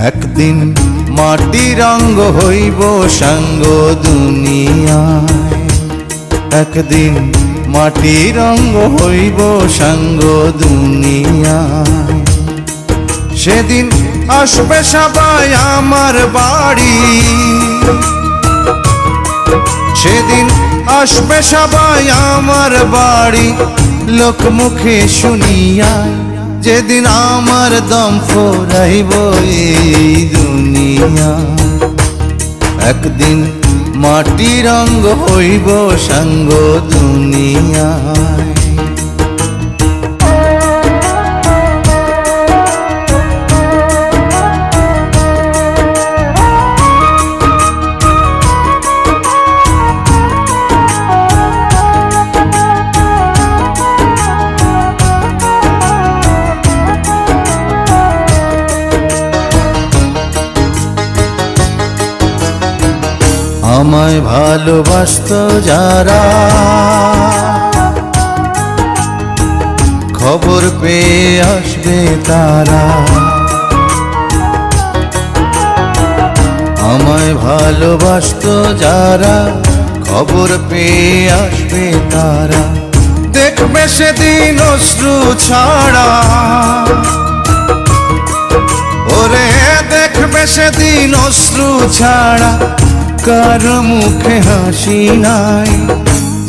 একদিন মাটির অঙ্গ হইব সাঙ্গ দুনিয়ায়, একদিন মাটির অঙ্গ হইব সাঙ্গ দুনিয়ায়। সেদিন আসবে সবাই আমার বাড়ি, সেদিন আসবে সবাই আমার বাড়ি, লোকমুখে শুনিয়া যেদিন আমার দম ফুরাইব এই দুনিয়া। একদিন মাটির অঙ্গ হইব সাঙ্গ দুনিয়ায়। আমায় ভালোবাসতো যারা, খবর পেয়ে আসবে তারা। আমায় ভালোবাসতো যারা, খবর পেয়ে আসবে তারা। দেখবে সেদিন অশ্রু ছাড়া, ওরে দেখবে সেদিন অশ্রু ছাড়া, কারো মুখে হাসি নাই।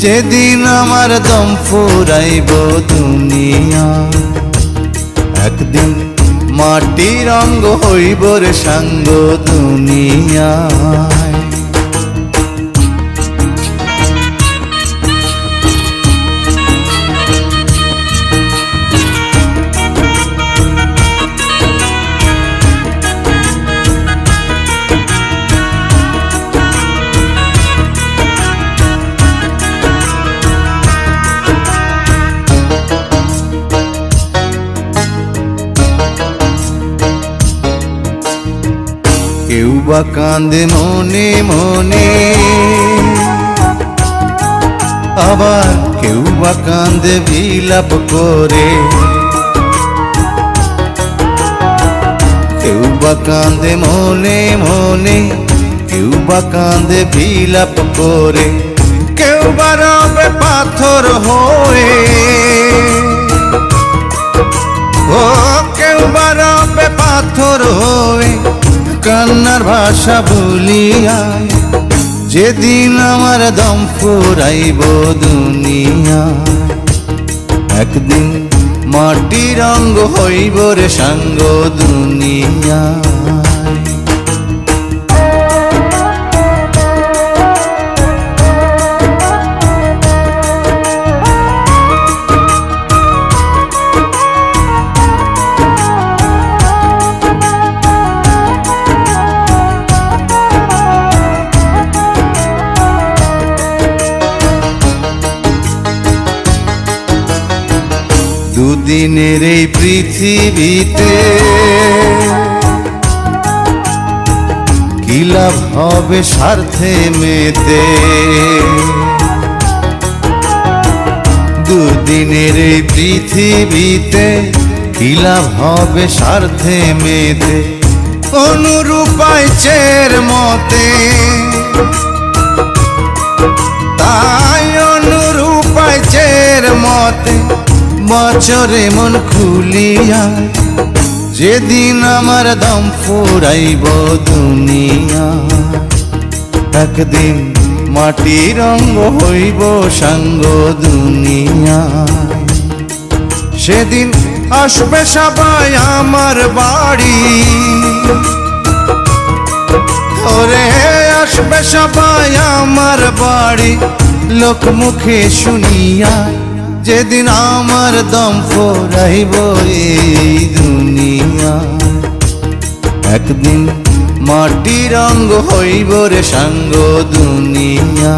যেদিন আমার দম ফুরাইব দুনিয়া, একদিন মাটির অঙ্গ হইব রে সাঙ্গ দুনিয়ায়। কেউ বা কান্দে মনে মনে, আবার কেউ বা কান্দে বিলাপ করে। কেউ বা কান্দে মনে মনে, কেউ বা কান্দে বিলাপ করে। কেউ বা রবে পাথর হয়ে, ও কেউ বা রবে পাথর হয়ে, কান্নার ভাষা ভুলিয়ায়। যেদিন আমার দম ফুরাইব দুনিয়ায়, একদিন মাটির অঙ্গ হইব রে সাঙ্গ দুনিয়ায়। দুদিনের এই পৃথিবীতে কি লাভ হবে স্বার্থে মেতে। দুদিনের এই পৃথিবীতে কি লাভ হবে স্বার্থে মেতে। অনুরূপায় চের মতে, তাই অনুরূপায় চের মতে, বছরে মন খুলিয়া। যেদিন আমার দম ফুরাইব দুনিয়া, একদিন মাটির অঙ্গ হইব সাঙ্গ দুনিয়ায়। সেদিন আসবে সবাই আমার বাড়ি, ওরে আসবে সবাই আমার বাড়ি, লোকমুখে শুনিয়া যেদিন আমার দম ফুরাইব এই দুনিয়া। একদিন মাটির অঙ্গ হইব রে সাঙ্গ দুনিয়া।